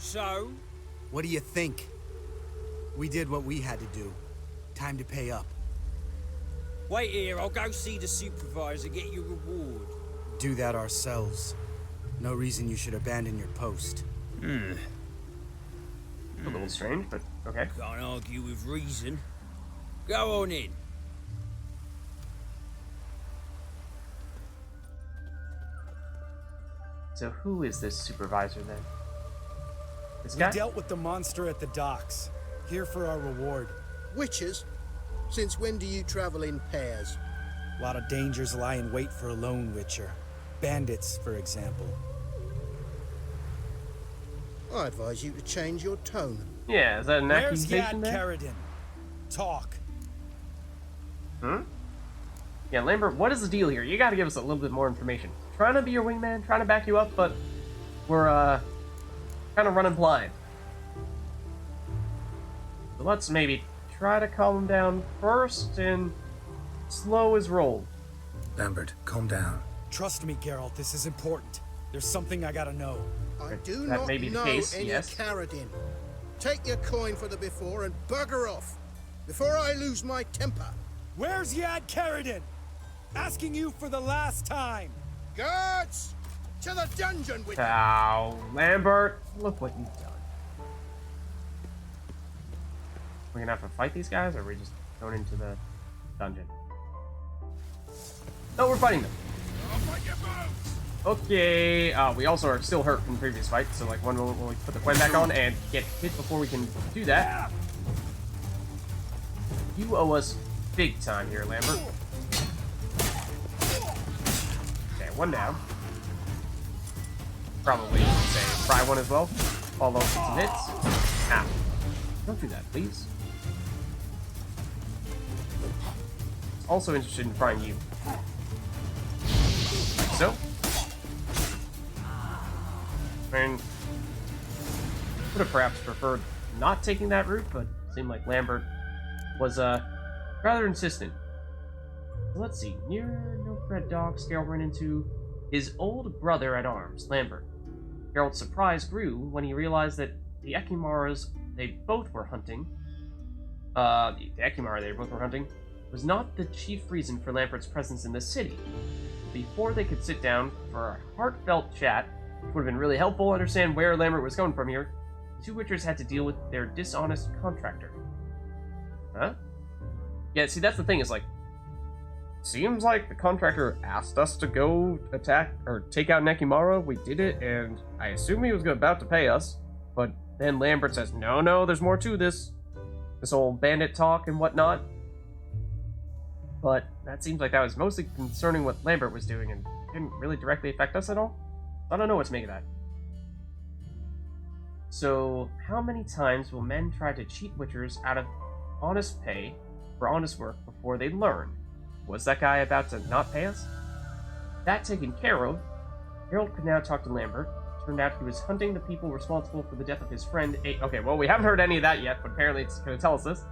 So? What do you think? We did what we had to do. Time to pay up. Wait here, I'll go see the supervisor, get your reward. Do that ourselves. No reason you should abandon your post. A little strange, but okay. Can't argue with reason. Go on in. So who is this supervisor then? This We guy? dealt with the monster at the docks. Here for our reward. Witches? Since when do you travel in pairs? A lot of dangers lie in wait for a lone witcher. Bandits, for example. I advise you to change your tone. Yeah, is that an Where's accusation Yad there? Carradine? Talk. Yeah, Lambert, what is the deal here? You gotta give us a little bit more information. Trying to be your wingman, trying to back you up, but we're, kind of running blind. So let's maybe try to calm him down first and slow his roll. Lambert, calm down. Trust me, Geralt, this is important. There's something I gotta know. I do That not may be the know case, any yes. Carradine. Take your coin for the before and bugger off, before I lose my temper. Where's Yad Carradine? Asking you for the last time. Guards! To the dungeon with you! Ow, Lambert, look what you've done. We're gonna have to fight these guys, or are we just going into the dungeon? No, we're fighting them. Okay, we also are still hurt from the previous fight, so like one moment we'll put the coin back on and get hit before we can do that. You owe us big time here, Lambert. Okay, one down. Probably, say, try one as well. Follow some hits. Ow. Don't do that, please. Also interested in trying you. Like so. I mean, would have perhaps preferred not taking that route, but it seemed like Lambert was rather insistent. So let's see. Near no-bred dogs, Geralt ran into his old brother at arms, Lambert. Geralt's surprise grew when he realized that the Ekimaras they both were hunting, the Ekimara they both were hunting, was not the chief reason for Lambert's presence in the city. Before they could sit down for a heartfelt chat, which would have been really helpful to understand where Lambert was going from here, the two witchers had to deal with their dishonest contractor. Huh? Yeah, see, that's the thing, is like, seems like the contractor asked us to go attack, or take out Nekimara, we did it, and I assume he was about to pay us, but then Lambert says, no, there's more to this old bandit talk and whatnot. But that seems like that was mostly concerning what Lambert was doing, and didn't really directly affect us at all. I don't know what to make of that. So, how many times will men try to cheat witchers out of honest pay for honest work before they learn? Was that guy about to not pay us? That taken care of, Harold could now talk to Lambert. Turned out he was hunting the people responsible for the death of his friend okay, well, we haven't heard any of that yet, but apparently it's going to tell us this.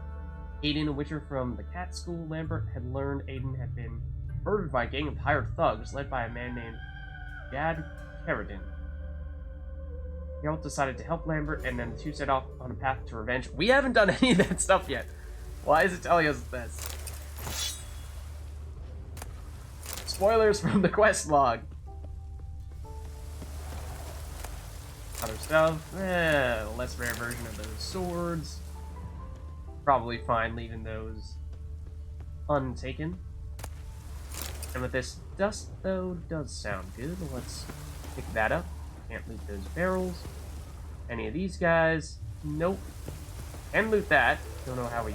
Aiden, a witcher from the cat school, Lambert had learned Aiden had been murdered by a gang of hired thugs led by a man named Yad Carradine. Geralt decided to help Lambert, and then the two set off on a path to revenge. We haven't done any of that stuff yet. Why is it telling us this? Spoilers from the quest log. Other stuff. A less rare version of those swords. Probably fine leaving those untaken. And with this dust, though, does sound good. Let's pick that up. Can't loot those barrels. Any of these guys? Nope. Can loot that. Don't know how we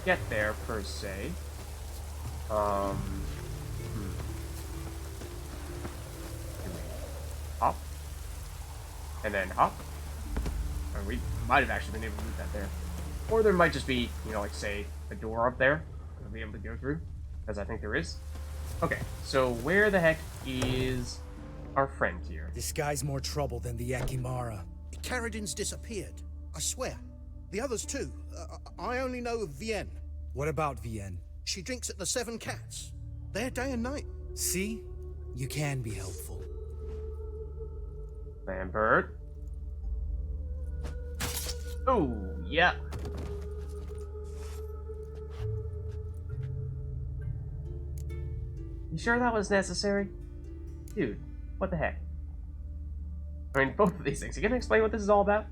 get there, per se. Hop. And then hop. Or we might have actually been able to loot that there. Or there might just be, you know, like, say, a door up there we'll be able to go through. As I think there is. Okay, so where the heck is our friend here? This guy's more trouble than the Ekimara. Carradine's disappeared. I swear. The others too. I only know of Vienne. What about Vienne? She drinks at the Seven Cats. There day and night. See? You can be helpful. Lambert. Oh, yeah. You sure that was necessary? Dude, what the heck? I mean, both of these things. You gonna explain what this is all about?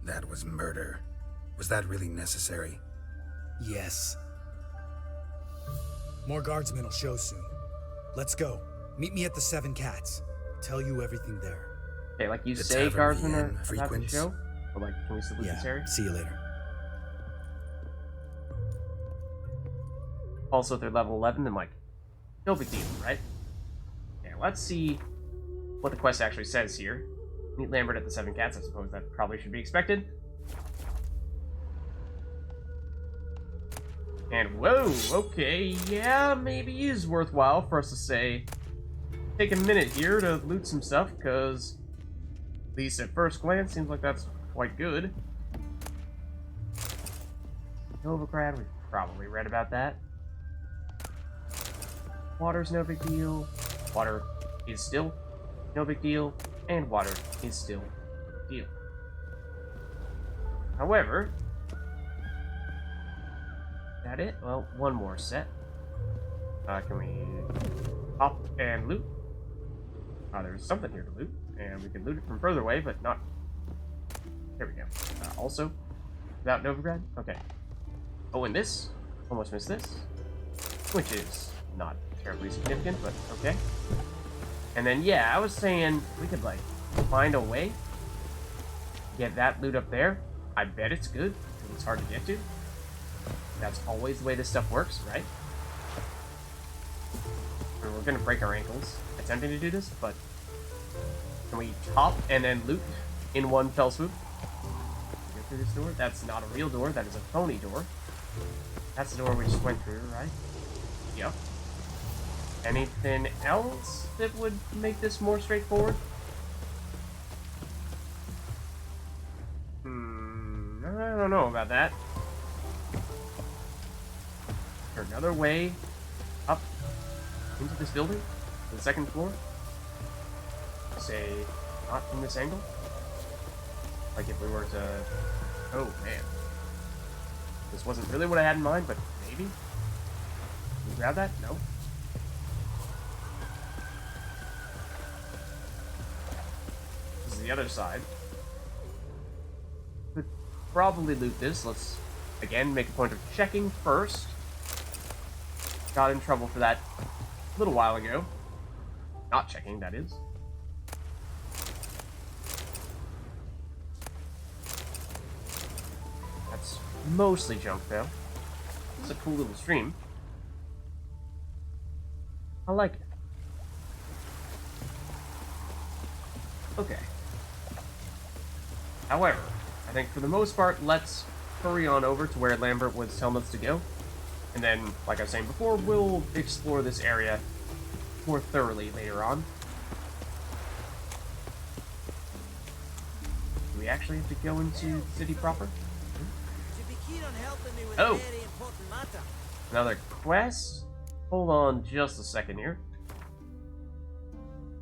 That was murder. Was that really necessary? Yes. More guardsmen will show soon. Let's go. Meet me at the Seven Cats. Tell you everything there. Okay, like you The say, tavern guardsmen the are inn about to frequents? show? Or like, can we salute this area? See you later. Also, if they're level 11, then like, no big deal, right? Okay, let's see what the quest actually says here. Meet Lambert at the Seven Cats. I suppose that probably should be expected. And whoa, okay, yeah, maybe is worthwhile for us to say, take a minute here to loot some stuff, because at least at first glance, seems like that's quite good. Novigrad, we've probably read about that. Water's no big deal. Water is still no big deal. And water is still a big deal. However, is that it? Well, one more set. Can we hop and loot? There's something here to loot. And we can loot it from further away, but not... There we go. Also, without Novigrad? Okay. Oh, and this? Almost missed this. Which is not terribly significant, but okay. And then, yeah, I was saying we could, like, find a way to get that loot up there. I bet it's good, because it's hard to get to. That's always the way this stuff works, right? And we're gonna break our ankles attempting to do this, but can we hop and then loot in one fell swoop? Get through this door? That's not a real door, that is a phony door. That's the door we just went through, right? Yep. Anything else that would make this more straightforward? I don't know about that. Is there another way up into this building? To the second floor? Say, not from this angle? Like if we were to... Oh, man. This wasn't really what I had in mind, but maybe? Can we grab that? No. This is the other side. Could probably loot this. Let's, again, make a point of checking first. Got in trouble for that a little while ago. Not checking, that is. That's mostly junk, though. This is a cool little stream. I like it. Okay. However, I think for the most part, let's hurry on over to where Lambert was telling us to go. And then, like I was saying before, we'll explore this area more thoroughly later on. Do we actually have to go into the city proper? Oh! Another quest? Hold on just a second here.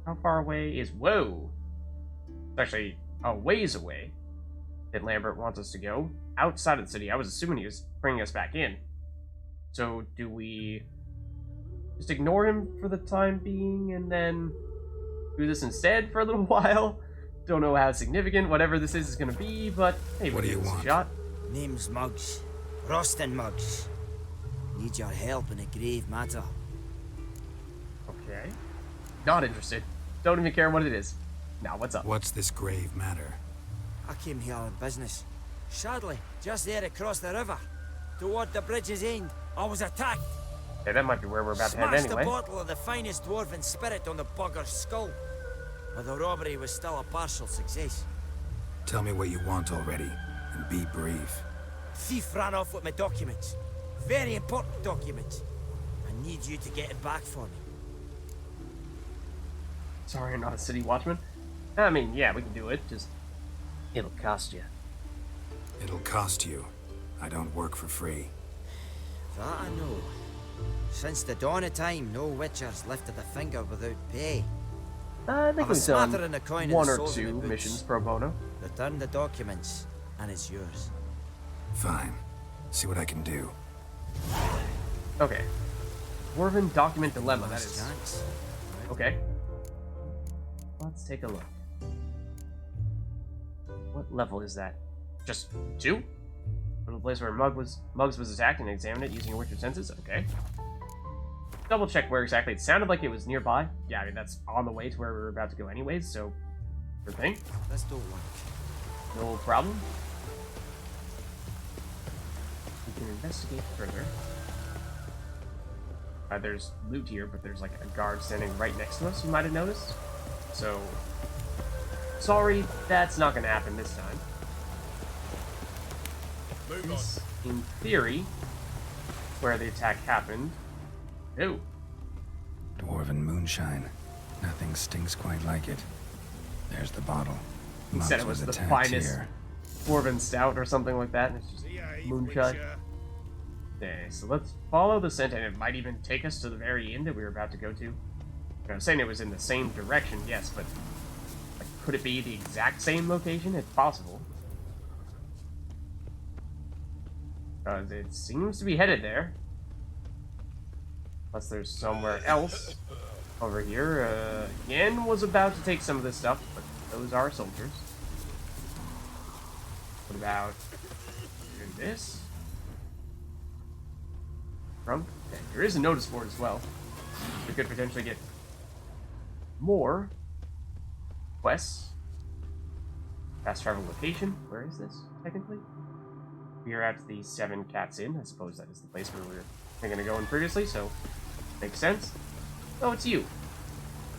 How far away is... Whoa! It's actually a ways away that Lambert wants us to go. Outside of the city. I was assuming he was bringing us back in. So, do we just ignore him for the time being and then do this instead for a little while? Don't know how significant whatever this is going to be, but hey, What do you give this a want? shot. Name's Muggs. Rostin Muggs. Need your help in a grave matter. Okay. Not interested. Don't even care what it is. Now, what's up? What's this grave matter? I came here on business. Sadly, just there across the river, toward the bridge's end, I was attacked. Okay, that might be where we're about to head Smashed anyway. a bottle of the finest dwarven spirit on the bugger's skull. But the robbery was still a partial success. Tell me what you want already, and be brief. Thief ran off with my documents. Very important documents. I need you to get it back for me. Sorry, I'm not a city watchman. I mean, yeah, we can do it. Just, it'll cost you. It'll cost you. I don't work for free. That I know. Since the dawn of time, no witcher's lifted a finger without pay. I think Have a we've done smattering of coin in one the or soles of my two boots. missions pro bono. Return the documents, and it's yours. Fine. See what I can do. Okay. Dwarven document dilemma. That Last is chance. okay. Let's take a look. What level is that? Just 2? Go to the place where Muggs was attacked and examine it using your witcher senses. Okay. Double check where exactly. It sounded like it was nearby. Yeah, I mean that's on the way to where we were about to go anyways. So, sure thing. This don't work. No problem. We can investigate further. There's loot here, but there's like a guard standing right next to us, you might have noticed. So, sorry, that's not going to happen this time. This, in theory, where the attack happened. Ew. Dwarven moonshine. Nothing stinks quite like it. There's the bottle. He said it was the attacked finest here. Dwarven stout or something like that, and it's just moonshine. Okay, so let's follow the scent, and it might even take us to the very end that we were about to go to. I'm saying it was in the same direction, yes, but like, could it be the exact same location? It's possible. Because it seems to be headed there. Unless there's somewhere else over here. Yen was about to take some of this stuff, but those are soldiers. What about doing this? Trunk? Okay, there is a notice board as well. We could potentially get more quests. Fast travel location. Where is this, technically? We are at the 7 Cats Inn. I suppose that is the place where we were thinking of going previously, so makes sense. Oh, it's you.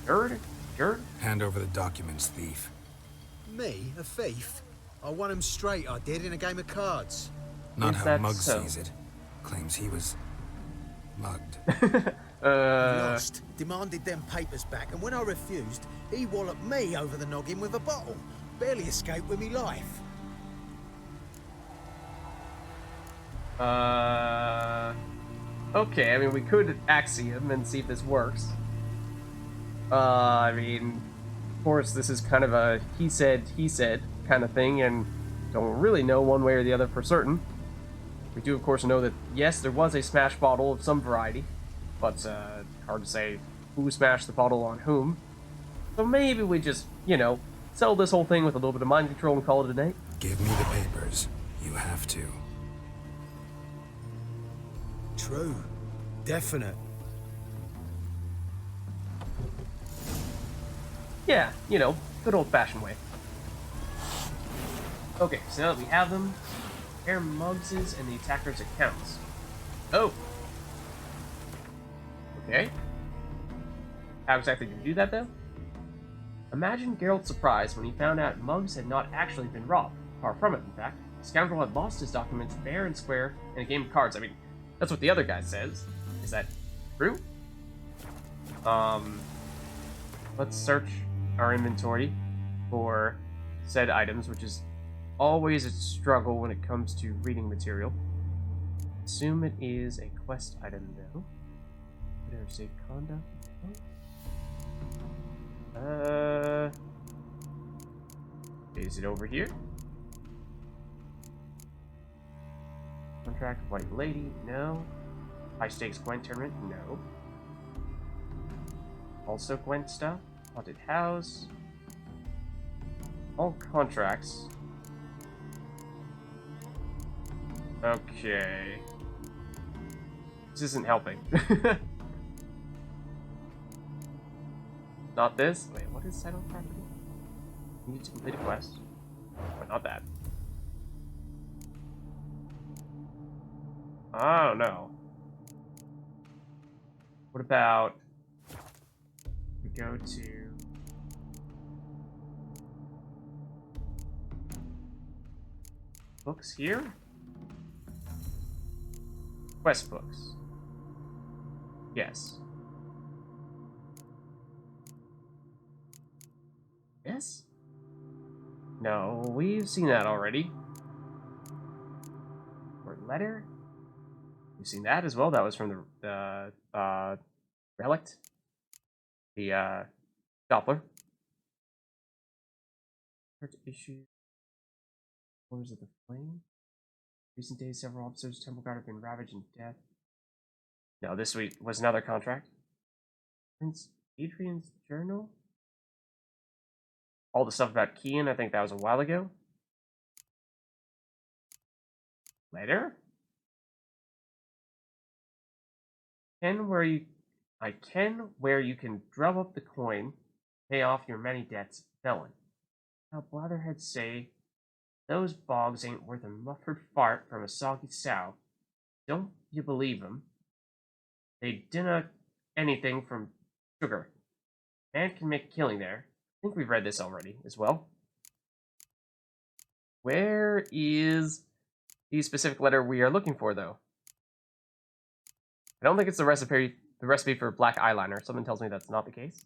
Nerd? Jerk? Hand over the documents, thief. Me? A thief? I won him straight, I did, in a game of cards. Not Is how that Muggs so? sees it. Claims he was mugged. Lost, demanded them papers back, and when I refused, he walloped me over the noggin with a bottle. Barely escaped with me life. Okay, I mean, we could axiom and see if this works. I mean, of course, this is kind of a he said kind of thing, and don't really know one way or the other for certain. We do, of course, know that, yes, there was a smash bottle of some variety, but hard to say who smashed the bottle on whom. So maybe we just, you know, settle this whole thing with a little bit of mind control and call it a day. Give me the papers. You have to. True. Definite. Yeah, you know, good old-fashioned way. Okay, so now that we have them, compare Muggs's and the attacker's accounts. Oh! Okay. How exactly did you do that, though? Imagine Geralt's surprise when he found out Muggs had not actually been robbed. Far from it, in fact. The scoundrel had lost his documents fair and square in a game of cards. I mean, that's what the other guy says. Is that true? Let's search our inventory for said items, which is always a struggle when it comes to reading material. Assume it is a quest item, though. Better save conduct. Is it over here? Contract, White Lady, no. High stakes Gwent tournament, no. Also Gwent stuff. Haunted House. All contracts. Okay. This isn't helping. Not this? Wait, what is settled property? You need to complete a quest. But not that. I don't know. What about we go to books here? Quest books. Yes. Yes? No, we've seen that already. Or letter? We've seen that as well. That was from the relict. The Doppler. Issue. Orders of the Flame. Recent days, several officers of Temple Guard have been ravaged in death. No, this week was another contract. Prince Adrian's journal? All the stuff about Kian, I think that was a while ago. Letter? I can where you can drum up the coin, pay off your many debts, felon. Now blatherheads say those bogs ain't worth a muffled fart from a soggy sow. Don't you believe 'em? They dinna anything from sugar. Man can make a killing there. I think we've read this already as well. Where is the specific letter we are looking for, though? I don't think it's the recipe for black eyeliner. Something tells me that's not the case.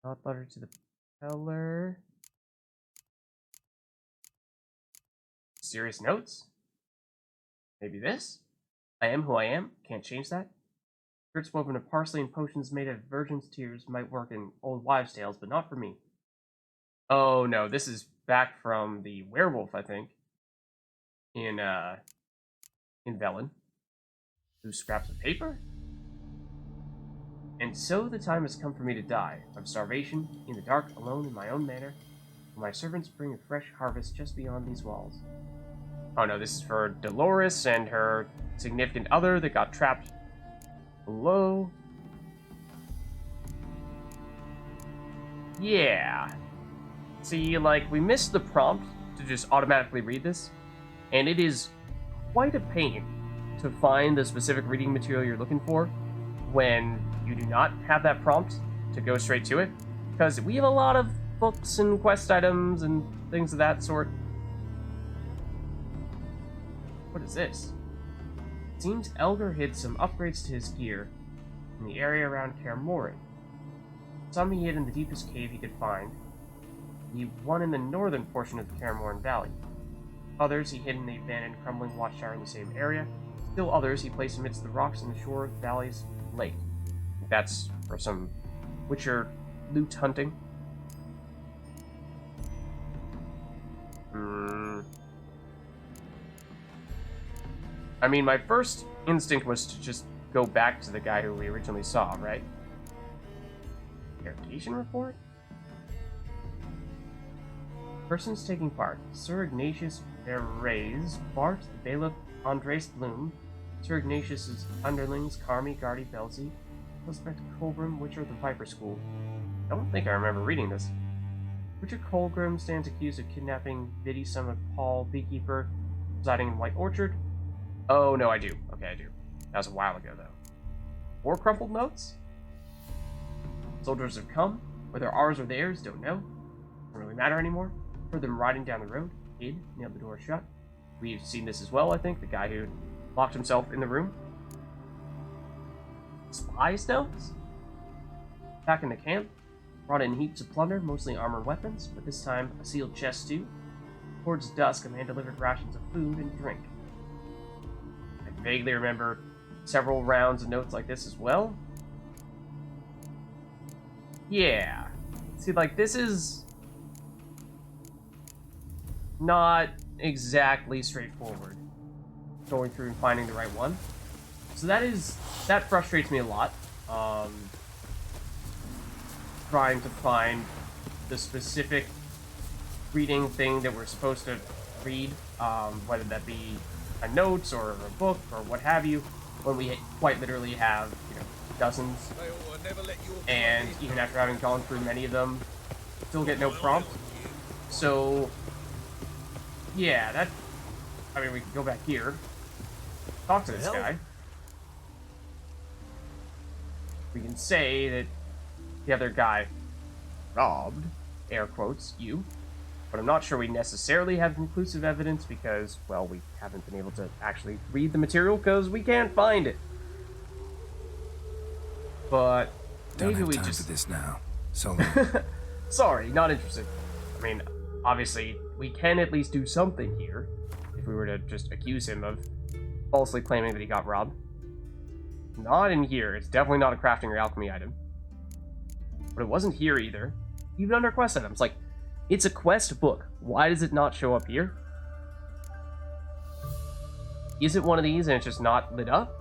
Not letter to the teller. Serious notes? Maybe this? I am who I am. Can't change that. Skirts woven of parsley and potions made of virgin's tears might work in old wives' tales, but not for me. Oh no, this is back from the werewolf, I think. In Velen. Loose scraps of paper? And so the time has come for me to die, of starvation, in the dark, alone in my own manor, while my servants bring a fresh harvest just beyond these walls. Oh no, this is for Dolores and her significant other that got trapped below. Yeah. See, like, we missed the prompt to just automatically read this, and it is quite a pain to find the specific reading material you're looking for when you do not have that prompt to go straight to it, because we have a lot of books and quest items and things of that sort. What is this? It seems Elgar hid some upgrades to his gear in the area around Kaer Morhen. Some he hid in the deepest cave he could find, the one in the northern portion of the Kaer Morhen Valley. Others he hid in the abandoned crumbling watchtower in the same area. Still others he placed amidst the rocks on the shore of the valley's lake. That's for some Witcher loot hunting. I mean, my first instinct was to just go back to the guy who we originally saw, right? Interrogation report? Persons taking part: Sir Ignatius Verrez, Bart, the bailiff, Andres Bloom, Sir Ignatius's underlings, Carmi, Gardy, Belzy, Suspect Colgrim, Witcher of the Viper School. I don't think I remember reading this. Richard Colgrim stands accused of kidnapping Vids, son of Paul, beekeeper, residing in White Orchard. Oh, no, I do. Okay, I do. That was a while ago, though. 4 crumpled notes? Soldiers have come. Whether ours or theirs, don't know. Doesn't really matter anymore. Heard them riding down the road. Hid, nailed the door shut. We've seen this as well, I think. The guy who locked himself in the room. Spies notes? Back in the camp. Brought in heaps of plunder, mostly armored weapons, but this time a sealed chest too. Towards dusk, a man delivered rations of food and drink. I vaguely remember several rounds of notes like this as well. Yeah. See, like, this is not exactly straightforward. Going through and finding the right one. So that frustrates me a lot. Trying to find the specific reading thing that we're supposed to read, whether that be a note or a book or what have you, when we quite literally have, dozens, and even after having gone through many of them, still get no prompt. So, yeah, I mean, we can go back here, talk to this guy. We can say that the other guy robbed, air quotes, you, but I'm not sure we necessarily have conclusive evidence because, well, we haven't been able to actually read the material because we can't find it. But Don't maybe have we time just for this now. So long. Sorry, not interested. I mean, obviously, we can at least do something here if we were to just accuse him of falsely claiming that he got robbed. Not in here. It's definitely not a crafting or alchemy item. But it wasn't here either. Even under quest items. Like, It's a quest book. Why does it not show up here? Is it one of these and it's just not lit up?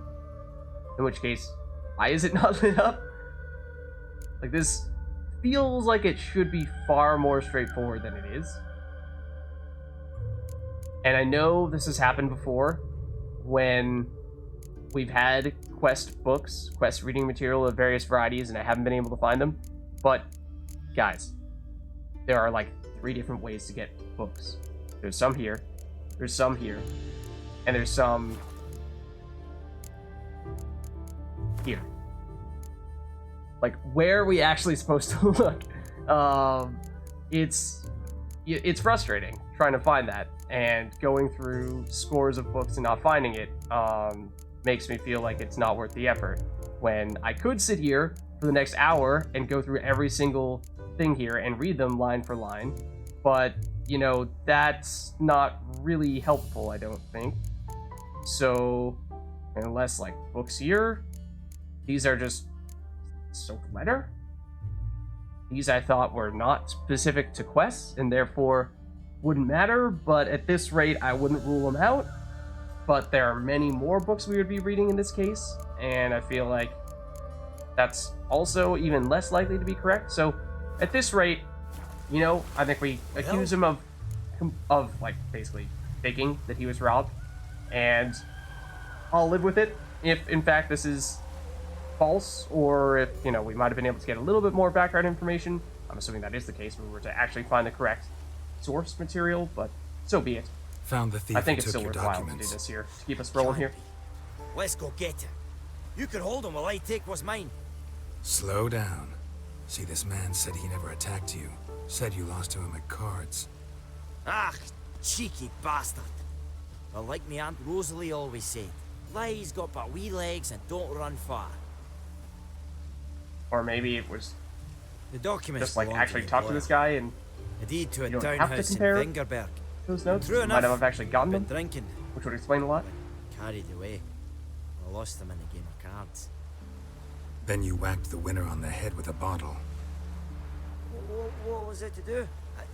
In which case, why is it not lit up? Like, this feels like it should be far more straightforward than it is. And I know this has happened before when we've had quest books, quest reading material of various varieties, and I haven't been able to find them. But, guys, there are like 3 different ways to get books. There's some here, there's some here, and there's some here. Like, where are we actually supposed to look? It's frustrating trying to find that, and going through scores of books and not finding it makes me feel like it's not worth the effort. When I could sit here for the next hour and go through every single thing here and read them line for line, but, you know, that's not really helpful, I don't think. So, unless, like, books here, these are just soaked letter? These I thought were not specific to quests, and therefore wouldn't matter, but at this rate, I wouldn't rule them out. But there are many more books we would be reading in this case, and I feel like that's also even less likely to be correct. So, at this rate, you know, I think we accuse him of like, basically faking that he was robbed, and I'll live with it if, in fact, this is false, or if, you know, we might have been able to get a little bit more background information. I'm assuming that is the case if we were to actually find the correct source material, but so be it. Found the thief. I think and it's took still your worthwhile to do documents. this here, to keep us rolling here. Let's go get it. You can hold him while I take what's mine. Slow down. See, this man said he never attacked you. Said you lost to him at cards. Ah, cheeky bastard. Well, like me Aunt Rosalie always said, lies got but wee legs and don't run far. Or maybe it was The documents just like belong actually to the talk to lawyer. this guy and A deed to a you don't have to townhouse in compare Vingerberg. those notes. True You might enough. have actually gotten Been them, drinking. which would explain a lot. Carried away. I lost them in a game of cards. Then you whacked the winner on the head with a bottle. What was it to do?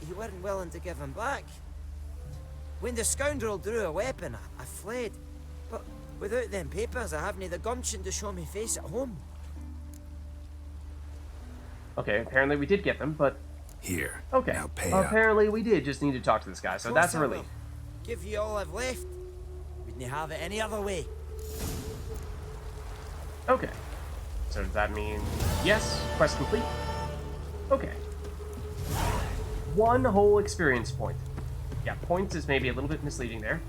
He weren't willing to give him back. When the scoundrel drew a weapon, I fled. But without them papers, I haven't the gumption to show me face at home. Okay, apparently we did get them, but Here. okay. Now pay up. Apparently we did just need to talk to this guy, so Of course that's a I relief. will. Give you all I've left. Wouldn't have it any other way. Okay. So does that mean yes, quest complete? Okay. 1 whole experience point. Yeah, points is maybe a little bit misleading there.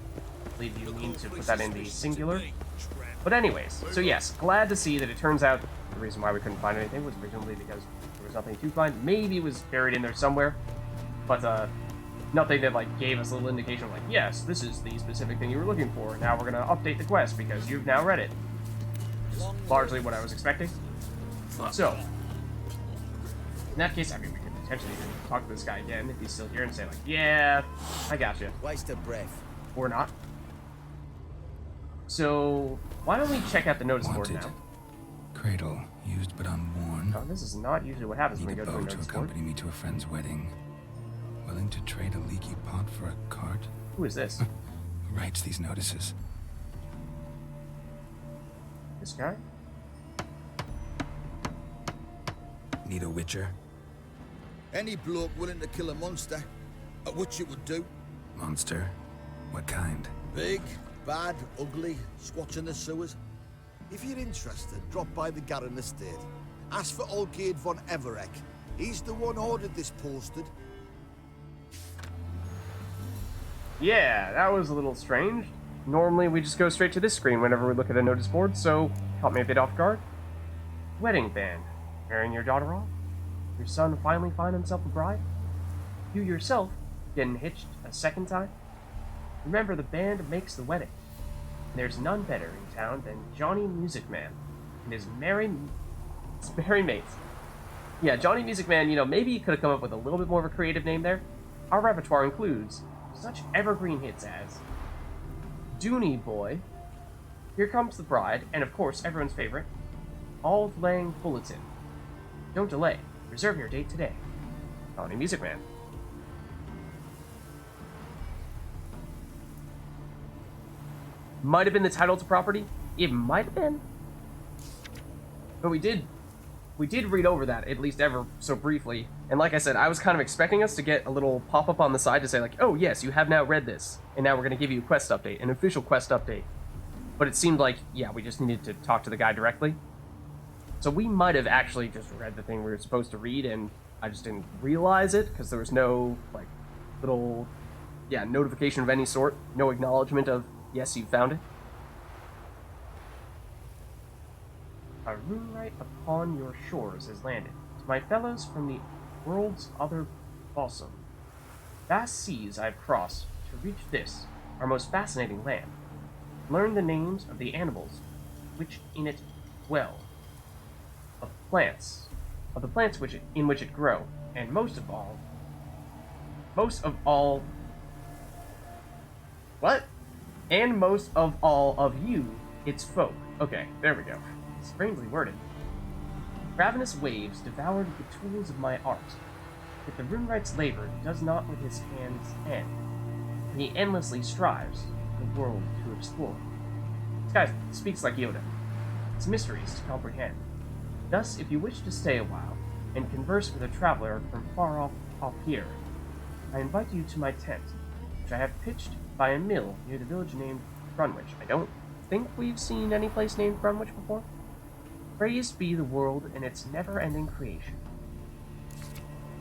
I believe you mean to put that in the singular. But anyways, so yes, glad to see that it turns out the reason why we couldn't find anything was originally because there was nothing to find. Maybe it was buried in there somewhere, but nothing that like gave us a little indication of like, yes, this is the specific thing you were looking for. Now we're gonna update the quest because you've now read it. Largely what I was expecting. So, in that case, I mean, we could potentially even talk to this guy again if he's still here and say like, yeah, I gotcha. Waste of breath. Or not. So, why don't we check out the notice board Wanted. now? Cradle, used but unworn. Oh, this is not usually what happens when Need we a go to a boat to notice board. accompany me to a friend's wedding. Willing to trade a leaky pot for a cart? Who is this? Who writes these notices? This guy? Need a witcher? Any bloke willing to kill a monster, at which it would do. Monster? What kind? Big, bad, ugly, squatching the sewers. If you're interested, drop by the Garren estate. Ask for Olgierd von Everek. He's the one ordered this posted. Yeah, that was a little strange. Normally we just go straight to this screen whenever we look at a notice board, so caught me a bit off guard. Wedding band. Marrying your daughter off? Your son finally find himself a bride? You yourself getting hitched a second time? Remember, the band makes the wedding. There's none better in town than Johnny Music Man and his merry mates. Yeah, Johnny Music Man, you know, maybe you could have come up with a little bit more of a creative name there. Our repertoire includes such evergreen hits as Dooney Boy, Here Comes the Bride, and of course, everyone's favorite, Auld Lang Bulletin. Don't delay. Reserve your date today. Johnny Music Man. might have been the title to property. It might have been. But we did read over that, at least ever so briefly. And like I said, I was kind of expecting us to get a little pop-up on the side to say like, oh yes, you have now read this. And now we're going to give you a quest update, an official quest update. But it seemed like, yeah, we just needed to talk to the guy directly. So we might have actually just read the thing we were supposed to read, and I just didn't realize it, because there was no, like, little, yeah, notification of any sort. No acknowledgement of, yes, you found it. A rune right upon your shores has landed. To my fellows from the world's other bosom. Vast seas I've crossed to reach this, our most fascinating land. Learn the names of the animals which in it dwell. Of the plants in which it grow, and most of all, of you, its folk. Okay, there we go. Strangely worded. Ravenous waves devoured the tools of my art. Yet the runewright's labor does not with his hands end. He endlessly strives the world to explore. This guy speaks like Yoda. Its mysteries to comprehend. Thus, if you wish to stay a while, and converse with a traveler from far off here, I invite you to my tent, which I have pitched by a mill near the village named Grunwich. I don't think we've seen any place named Grunwich before. Praised be the world and its never-ending creation.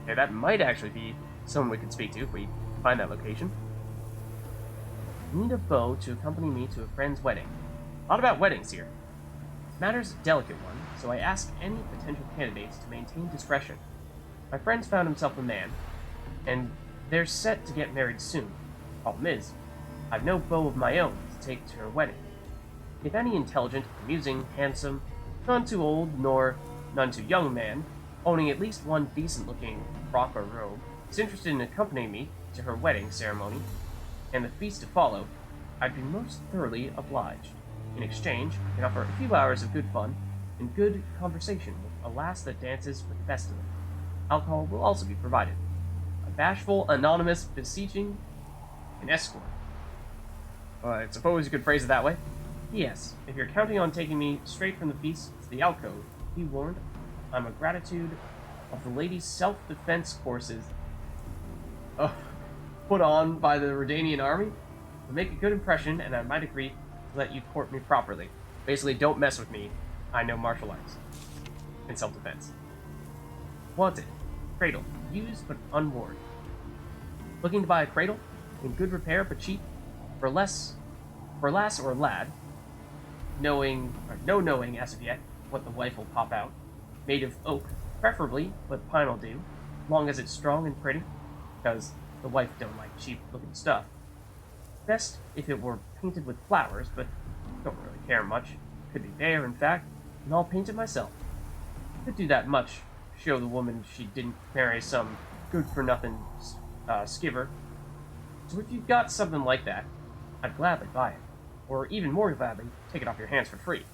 Okay, that might actually be someone we could speak to if we find that location. Need a beau to accompany me to a friend's wedding. A lot about weddings here. Matter's a delicate one, so I ask any potential candidates to maintain discretion. My friend's found himself a man, and they're set to get married soon. Problem is, I've no beau of my own to take to her wedding. If any intelligent, amusing, handsome, none too old nor none too young man, owning at least one decent-looking frock or robe, is interested in accompanying me to her wedding ceremony and the feast to follow, I'd be most thoroughly obliged. In exchange, I can offer a few hours of good fun and good conversation with a lass that dances with the best of them. Alcohol will also be provided. A bashful, anonymous, beseeching, an escort. I suppose you could phrase it that way. P.S. If you're counting on taking me straight from the feast to the alcove, be warned, I'm a gratitude of the ladies' self-defense courses put on by the Redanian army. To make a good impression, and I might agree to let you court me properly. Basically, don't mess with me. I know martial arts. And self-defense. Wanted. Cradle. Used but unworn. Looking to buy a cradle? In good repair but cheap? For lass or lad? No knowing as of yet what the wife will pop out. Made of oak, preferably, but pine will do. Long as it's strong and pretty. Because the wife don't like cheap-looking stuff. Best if it were painted with flowers, but don't really care much. Could be there, in fact, and I'll paint it myself. Could do that much, show the woman she didn't marry some good-for-nothing skiver. So if you've got something like that, I'd gladly buy it. Or even more gladly, take it off your hands for free.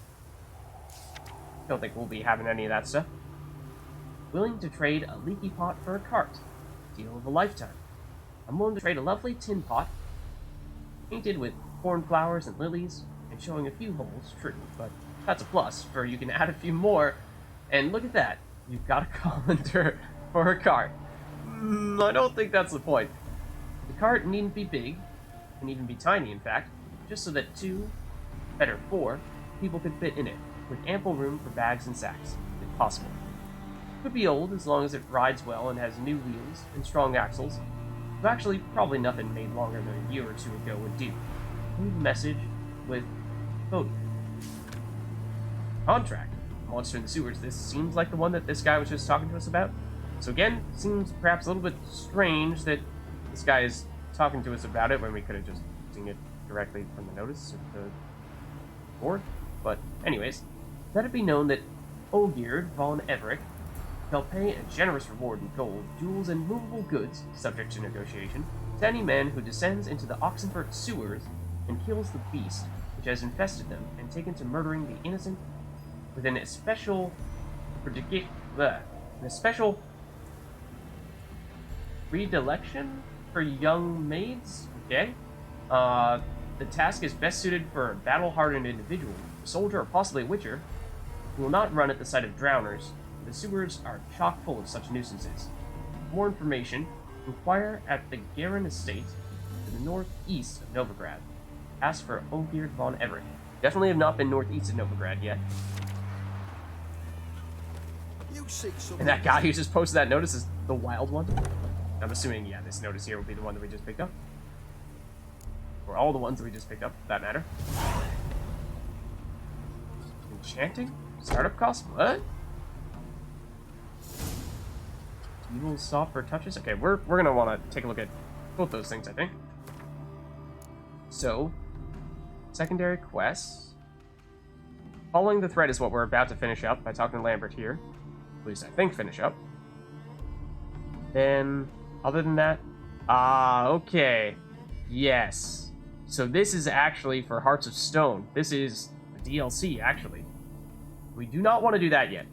Don't think we'll be having any of that stuff. Willing to trade a leaky pot for a cart. Deal of a lifetime. I'm willing to trade a lovely tin pot, painted with cornflowers and lilies, and showing a few holes, true, but that's a plus, for you can add a few more, and look at that, you've got a colander for a cart. I don't think that's the point. The cart needn't be big, can even be tiny in fact, just so that 2, better 4, people could fit in it, with ample room for bags and sacks, if possible. Could be old as long as it rides well and has new wheels and strong axles, but actually probably nothing made longer than a year or 2 ago would do. Leave a message with Bodhi. Contract. Monster in the sewers. This seems like the one that this guy was just talking to us about. So again, seems perhaps a little bit strange that this guy is talking to us about it when we could have just seen it directly from the notice of the board. But anyways, let it be known that Olgierd von Everett shall pay a generous reward in gold, jewels, and movable goods, subject to negotiation, to any man who descends into the Oxenfurt sewers and kills the beast which has infested them and taken to murdering the innocent with an especial predilection for young maids. Okay. the task is best suited for a battle-hardened individual, a soldier, or possibly a witcher, who will not run at the sight of drowners. The sewers are chock full of such nuisances. For more information, inquire at the Garen estate to the northeast of Novigrad. Ask for Olgierd von Everett. Definitely have not been northeast of Novigrad yet. You seek some. And that guy who just posted that notice is the wild one. I'm assuming, yeah, this notice here will be the one that we just picked up. Or all the ones that we just picked up, for that matter. Enchanting? Startup cost? What? Evil software touches? Okay, we're gonna want to take a look at both those things, I think. So, secondary quests. Following the thread is what we're about to finish up by talking to Lambert here. At least I think finish up. Then, other than that... okay. Yes. So this is actually for Hearts of Stone. This is a DLC, actually. We do not want to do that yet.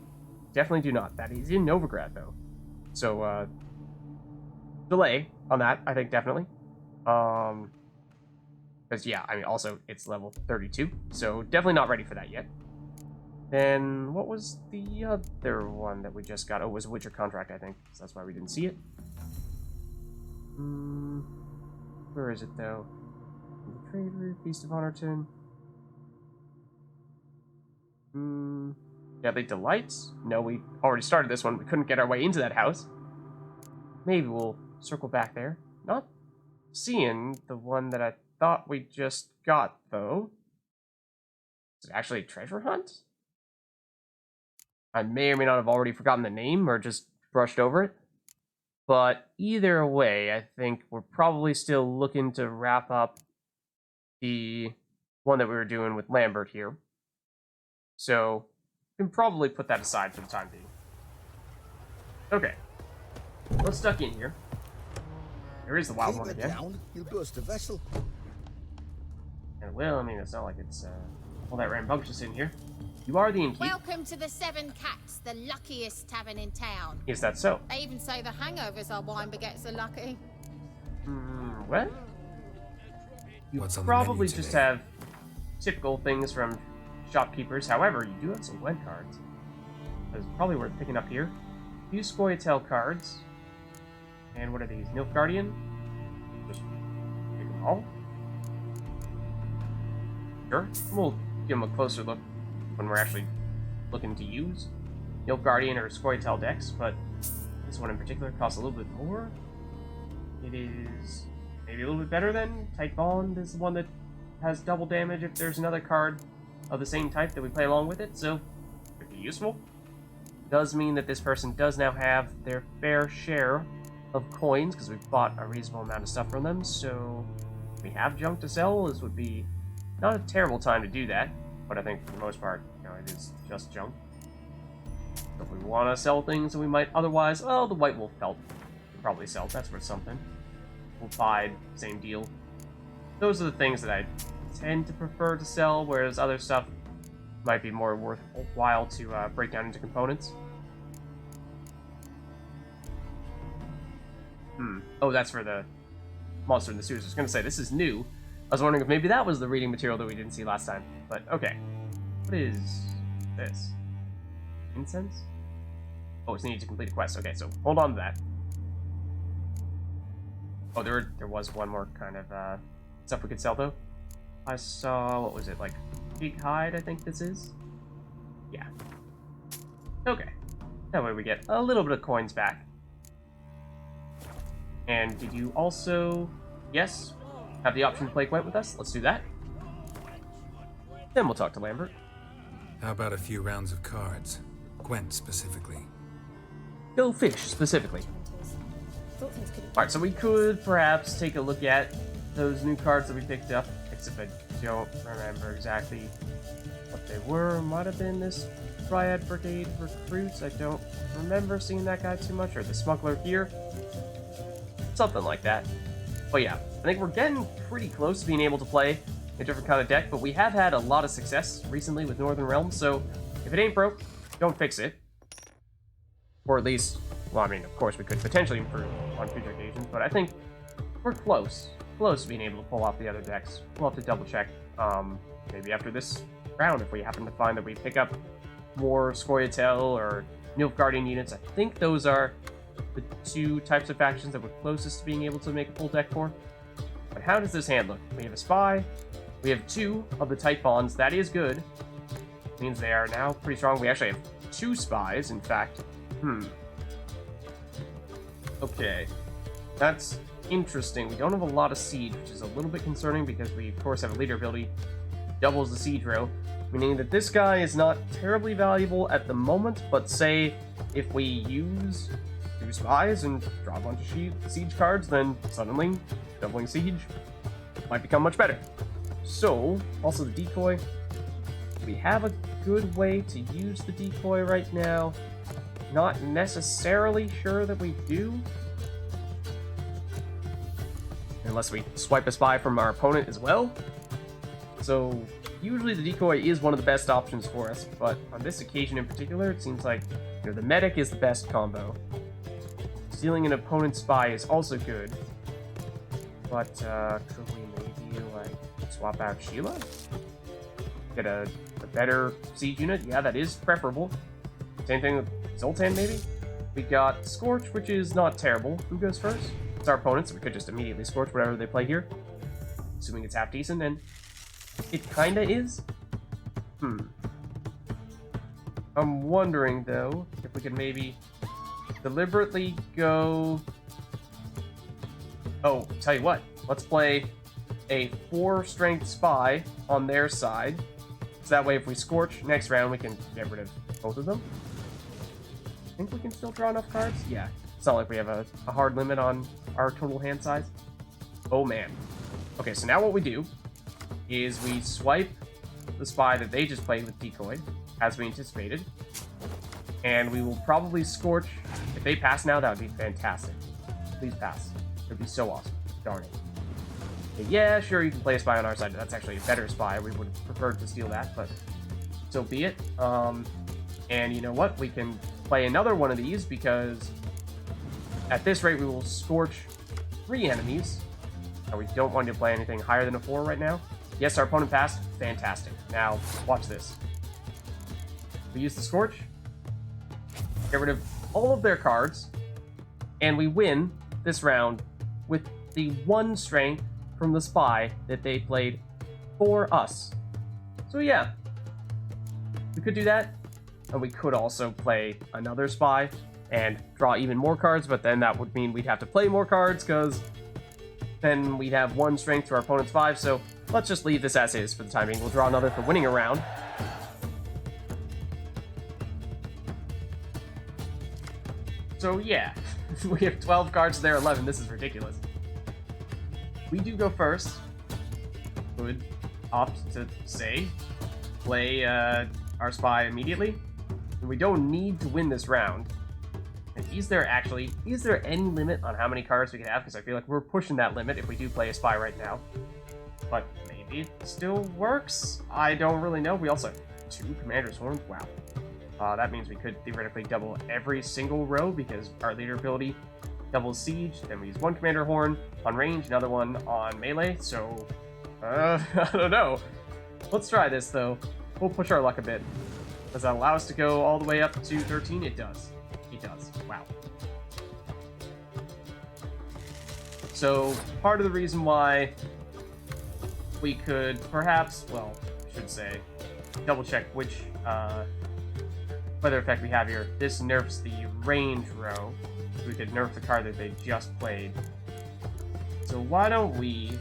Definitely do not. That is in Novigrad, though. So, delay on that, I think, definitely. Because, yeah, I mean, also, it's level 32, so definitely not ready for that yet. Then, what was the other one that we just got? Oh, it was a Witcher contract, I think, so that's why we didn't see it. Where is it, though? The Trade Route, Feast of Honorton. Yeah, the Delights? No, we already started this one. We couldn't get our way into that house. Maybe we'll circle back there. Not seeing the one that I thought we just got, though. Is it actually a treasure hunt? I may or may not have already forgotten the name or just brushed over it. But either way, I think we're probably still looking to wrap up the one that we were doing with Lambert here. So, we can probably put that aside for the time being. Okay. Let's duck in here. There is the wild Keep one it again. down, you'll burst a vessel. And well, I mean, it's not like it's all that rambunctious in here. You are the innkeeper. Welcome to the Seven Cats, the luckiest tavern in town. Is that so? They even say the hangovers our wine baguettes are lucky. What? You What's on the probably menu just today? have typical things from shopkeepers. However, you do have some Gwent cards. That's probably worth picking up here. A few Scoia'tael cards. And what are these? Nilfgaardian? Just take them all. Sure. We'll give them a closer look when we're actually looking to use Nilfgaardian or Scoia'tael decks, but this one in particular costs a little bit more. It is maybe a little bit better than Tight Bond is the one that has double damage if there's another card of the same type that we play along with it, so could be useful. Does mean that this person does now have their fair share of coins, because we've bought a reasonable amount of stuff from them, so if we have junk to sell, this would be not a terrible time to do that, but I think for the most part, you know, it is just junk. So if we want to sell things that we might otherwise, well, the White Wolf Pelt we'll probably sell, that's worth something. We'll buy, same deal. Those are the things that I tend to prefer to sell, whereas other stuff might be more worthwhile to break down into components. Oh, that's for the Monster in the Sewers. I was going to say, this is new. I was wondering if maybe that was the reading material that we didn't see last time. But, okay. What is this? Incense? Oh, it's needed to complete a quest. Okay, so hold on to that. Oh, there was one more kind of stuff we could sell, though. I saw, what was it, like pig hide, I think this is? Yeah. Okay. That way we get a little bit of coins back. And did you also, yes, have the option to play Gwent with us? Let's do that. Then we'll talk to Lambert. How about a few rounds of cards? Gwent specifically. Go fish, specifically. Alright, so we could perhaps take a look at those new cards that we picked up, except I don't remember exactly what they were. Might have been this Dryad Brigade Recruits. I don't remember seeing that guy too much, or the Smuggler here. Something like that. But yeah, I think we're getting pretty close to being able to play a different kind of deck, but we have had a lot of success recently with Northern Realms, so if it ain't broke, don't fix it. Or at least, well, I mean, of course we could potentially improve on future occasions, but I think we're close. close to being able to pull off the other decks. We'll have to double check, maybe after this round, if we happen to find that we pick up more Scoia'tael or Nilfgaardian units. I think those are the two types of factions that we're closest to being able to make a full deck for. But how does this hand look? We have a spy. We have 2 of the type bonds. That is good. Means they are now pretty strong. We actually have 2 spies, in fact. Okay. That's interesting. We don't have a lot of siege, which is a little bit concerning because we, of course, have a leader ability. Doubles the siege row. Meaning that this guy is not terribly valuable at the moment, but say if we use 2 spies and draw a bunch of siege cards, then suddenly doubling siege might become much better. So, also the decoy. We have a good way to use the decoy right now. Not necessarily sure that we do. Unless we swipe a spy from our opponent as well. So, usually the decoy is one of the best options for us, but on this occasion in particular, it seems like the medic is the best combo. Stealing an opponent's spy is also good. But, could we maybe, like, swap out Sheila? Get a better siege unit? Yeah, that is preferable. Same thing with Zoltan, maybe? We got Scorch, which is not terrible. Who goes first? It's our opponent, so we could just immediately Scorch whatever they play here. Assuming it's half decent, and it kinda is. I'm wondering, though, if we could maybe deliberately go... Oh, tell you what. Let's play a 4-strength spy on their side. So that way, if we Scorch next round, we can get rid of both of them. I think we can still draw enough cards? Yeah. It's not like we have a hard limit on our total hand size. Oh, man. Okay, so now what we do is we swipe the spy that they just played with decoy, as we anticipated. And we will probably Scorch. If they pass now, that would be fantastic. Please pass. It would be so awesome. Darn it. Okay, yeah, sure, you can play a spy on our side. That's actually a better spy. We would have preferred to steal that, but so be it. And you know what? We can play another one of these because at this rate, we will Scorch 3 enemies. We don't want to play anything higher than a 4 right now. Yes, our opponent passed. Fantastic. Now, watch this. We use the Scorch, get rid of all of their cards, and we win this round with the 1 strength from the spy that they played for us. So yeah, we could do that, and we could also play another spy and draw even more cards, but then that would mean we'd have to play more cards, because then we'd have 1 strength to our opponent's 5, so let's just leave this as is for the time being. We'll draw another for winning a round. So yeah, we have 12 cards to their 11. This is ridiculous. We do go first. Could opt to say, play our spy immediately. And we don't need to win this round. And is there any limit on how many cards we can have? Because I feel like we're pushing that limit if we do play a spy right now. But maybe it still works. I don't really know. We also have 2 Commander's Horns. Wow. That means we could theoretically double every single row because our leader ability doubles siege. Then we use 1 Commander Horn on range, another one on melee. So, I don't know. Let's try this, though. We'll push our luck a bit. Does that allow us to go all the way up to 13? It does. It does. Wow. So, part of the reason why we could perhaps, well, I should say, double check which weather effect we have here. This nerfs the range row. We could nerf the card that they just played. So why don't we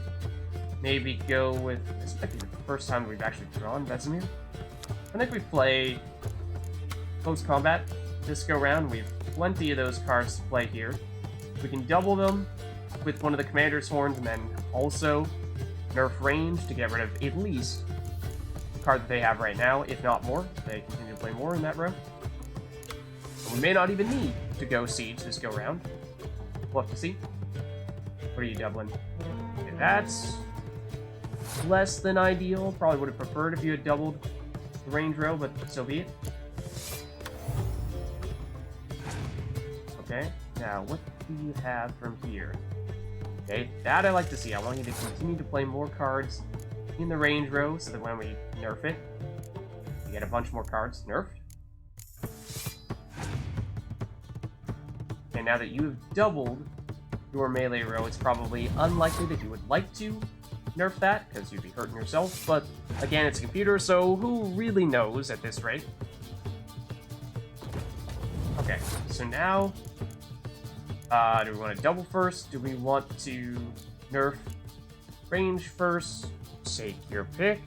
maybe go with, this might be the first time we've actually drawn Vesemir. I think we play close combat this go round. We have plenty of those cards to play here. We can double them with one of the Commander's Horns and then also nerf range to get rid of at least the card that they have right now, if not more. They continue to play more in that row. And we may not even need to go siege this go round. We'll have to see. What are you doubling? Okay, that's less than ideal. Probably would have preferred if you had doubled the range row, but so be it. Okay, now what do you have from here? Okay, that I like to see. I want you to continue to play more cards in the range row so that when we nerf it, we get a bunch more cards nerfed. And now that you've doubled your melee row, it's probably unlikely that you would like to nerf that, because you'd be hurting yourself, but again, it's a computer, so who really knows at this rate? Okay, so now, do we want to double first? Do we want to nerf range first? Take your pick.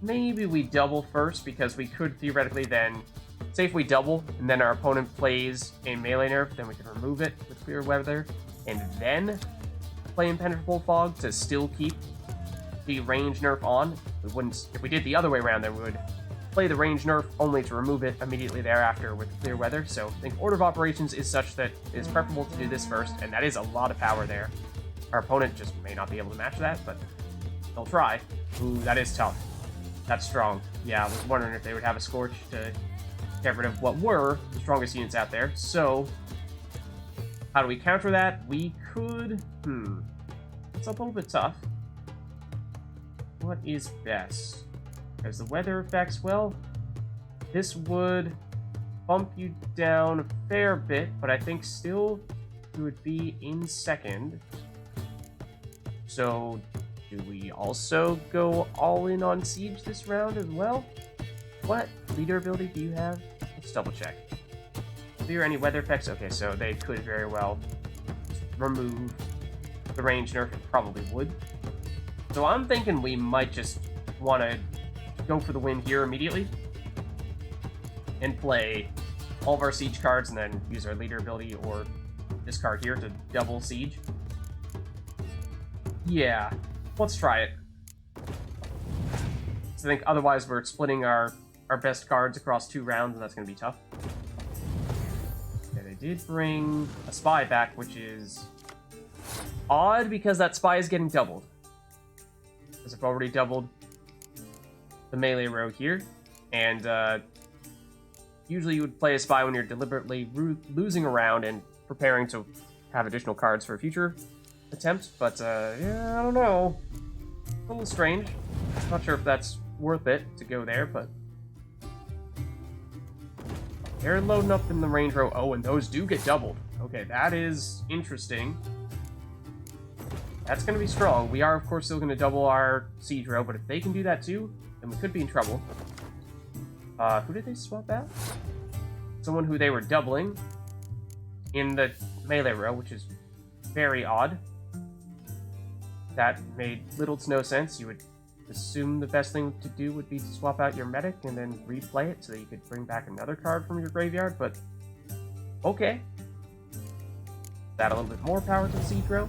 Maybe we double first, because we could theoretically then, say if we double, and then our opponent plays a melee nerf, then we can remove it with clear weather, and then play impenetrable fog to still keep the range nerf on. We wouldn't, if we did the other way around, then we would play the range nerf only to remove it immediately thereafter with clear weather. So I think order of operations is such that it is preferable to do this first, and that is a lot of power there. Our opponent just may not be able to match that, but they'll try. Ooh, that is tough. That's strong. Yeah, I was wondering if they would have a Scorch to get rid of what were the strongest units out there. So how do we counter that? We could... It's a little bit tough. What is best? Because the weather effects, well, this would bump you down a fair bit, but I think still you would be in second. So do we also go all in on Siege this round as well? What leader ability do you have? Let's double check. Are there any weather effects? Okay, so they could very well remove the range nerf. It probably would. So I'm thinking we might just want to go for the win here immediately and play all of our siege cards and then use our leader ability or this card here to double siege. Yeah, let's try it. So I think otherwise we're splitting our best cards across 2 rounds, and that's going to be tough. Okay, they did bring a spy back, which is odd because that spy is getting doubled. Because I've already doubled the melee row here, and usually you would play a spy when you're deliberately losing a round and preparing to have additional cards for a future attempt, but yeah, I don't know. A little strange. Not sure if that's worth it to go there, but they're loading up in the range row. Oh, and those do get doubled. Okay, that is interesting. That's going to be strong. We are, of course, still going to double our siege row, but if they can do that too, then we could be in trouble. Who did they swap out? Someone who they were doubling in the melee row, which is very odd. That made little to no sense. You would assume the best thing to do would be to swap out your medic and then replay it so that you could bring back another card from your graveyard, but okay. Add a little bit more power to the siege row.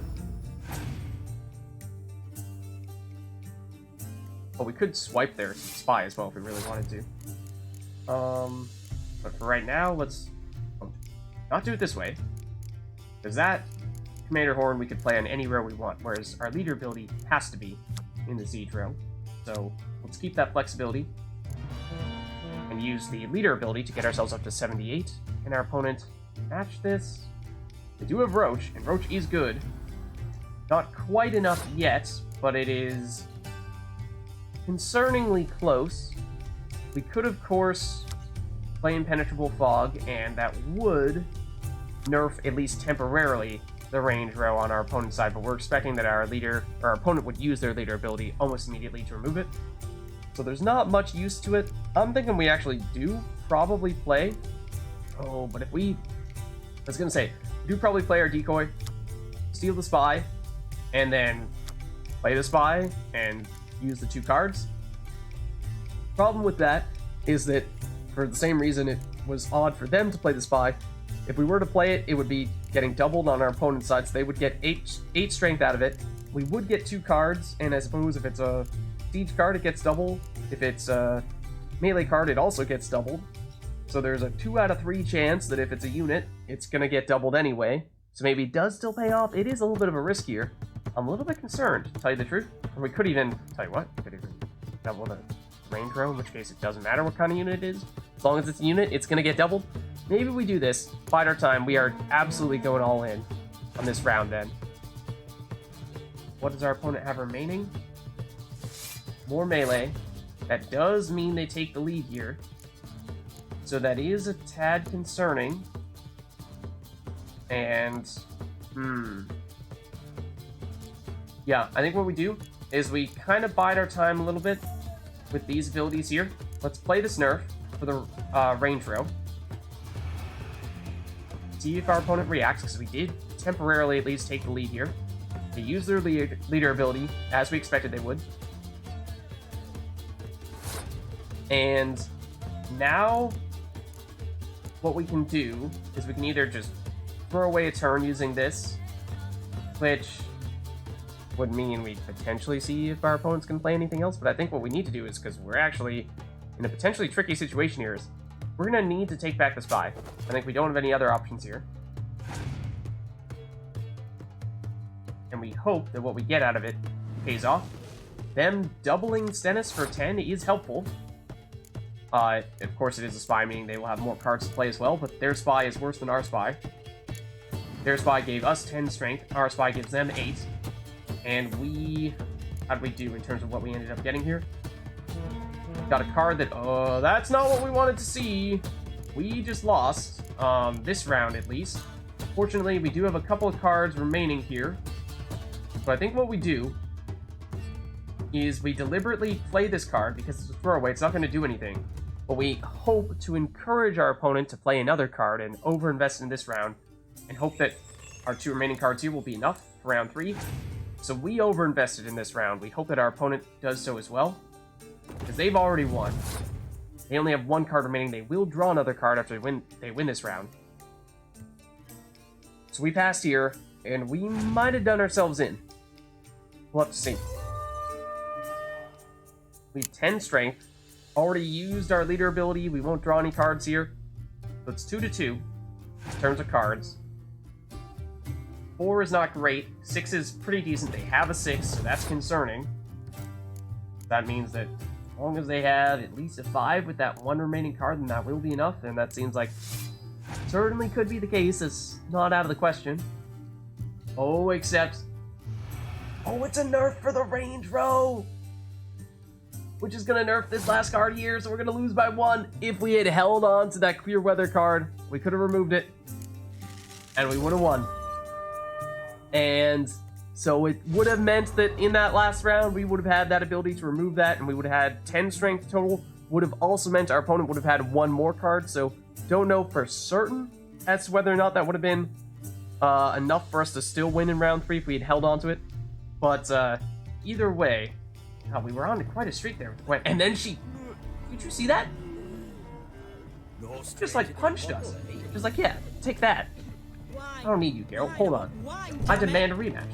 But we could swipe their spy as well if we really wanted to. But for right now, let's not do it this way. Because that Commander Horn we could play on any row we want, whereas our leader ability has to be in the siege row. So let's keep that flexibility and use the leader ability to get ourselves up to 78. Can our opponent match this? They do have Roach, and Roach is good. Not quite enough yet, but it is concerningly close. We could, of course, play Impenetrable Fog, and that would nerf, at least temporarily, the range row on our opponent's side, but we're expecting that our opponent would use their leader ability almost immediately to remove it. So there's not much use to it. I'm thinking we actually do probably play. Oh, but if we... I was going to say, we do probably play our decoy, steal the spy, and then play the spy and use the 2 cards. Problem with that is that, for the same reason it was odd for them to play the spy, if we were to play it, it would be getting doubled on our opponent's side, so they would get 8 strength out of it. We would get 2 cards, and I suppose if it's a siege card, it gets doubled. If it's a melee card, it also gets doubled. So there's a 2 out of 3 chance that if it's a unit, it's going to get doubled anyway. So maybe it does still pay off. It is a little bit of a risk here. I'm a little bit concerned, to tell you the truth. Or we could even, tell you what, we could even double the range row, in which case it doesn't matter what kind of unit it is. As long as it's a unit, it's going to get doubled. Maybe we do this, bide our time. We are absolutely going all in on this round then. what does our opponent have remaining? More melee. That does mean they take the lead here. So that is a tad concerning. And, yeah, I think what we do is we kind of bide our time a little bit with these abilities here. Let's play this nerf for the range row. See if our opponent reacts, because we did temporarily at least take the lead here. They used their leader ability, as we expected they would. And now what we can do is we can either just throw away a turn using this, which would mean we potentially see if our opponents can play anything else, but I think what we need to do is, because we're actually in a potentially tricky situation here, is we're going to need to take back the spy. I think we don't have any other options here. And we hope that what we get out of it pays off. Them doubling Stennis for 10 is helpful. Of course, it is a spy, meaning they will have more cards to play as well, but their spy is worse than our spy. Their spy gave us 10 strength, our spy gives them 8. And we... how'd we do in terms of what we ended up getting here? Got a card that... oh, that's not what we wanted to see! We just lost, this round at least. Fortunately, we do have a couple of cards remaining here. So I think what we do is we deliberately play this card, because it's a throwaway, it's not going to do anything. But we hope to encourage our opponent to play another card and overinvest in this round, and hope that our 2 remaining cards here will be enough for round 3. So we overinvested in this round. We hope that our opponent does so as well, because they've already won. They only have 1 card remaining. They will draw another card after they win this round. So we passed here, and we might have done ourselves in. We'll have to see. We have 10 strength. Already used our leader ability. We won't draw any cards here. So it's 2-2 in terms of cards. 4 is not great. 6 is pretty decent. They have a 6, so that's concerning. That means that as long as they have at least a 5 with that 1 remaining card, then that will be enough, and that seems like certainly could be the case. It's not out of the question. Oh, except... oh, it's a nerf for the range row! Which is going to nerf this last card here, so we're going to lose by 1. If we had held on to that clear weather card, we could have removed it, and we would have won. And so it would have meant that in that last round, we would have had that ability to remove that, and we would have had 10 strength total. Would have also meant our opponent would have had 1 more card, so don't know for certain as to whether or not that would have been enough for us to still win in round 3 if we had held on to it. But either way, God, we were on to quite a streak there. And then she... did you see that? Just like punched us. Just like, yeah, take that. I don't need you, Geralt. Hold on. I demand a rematch.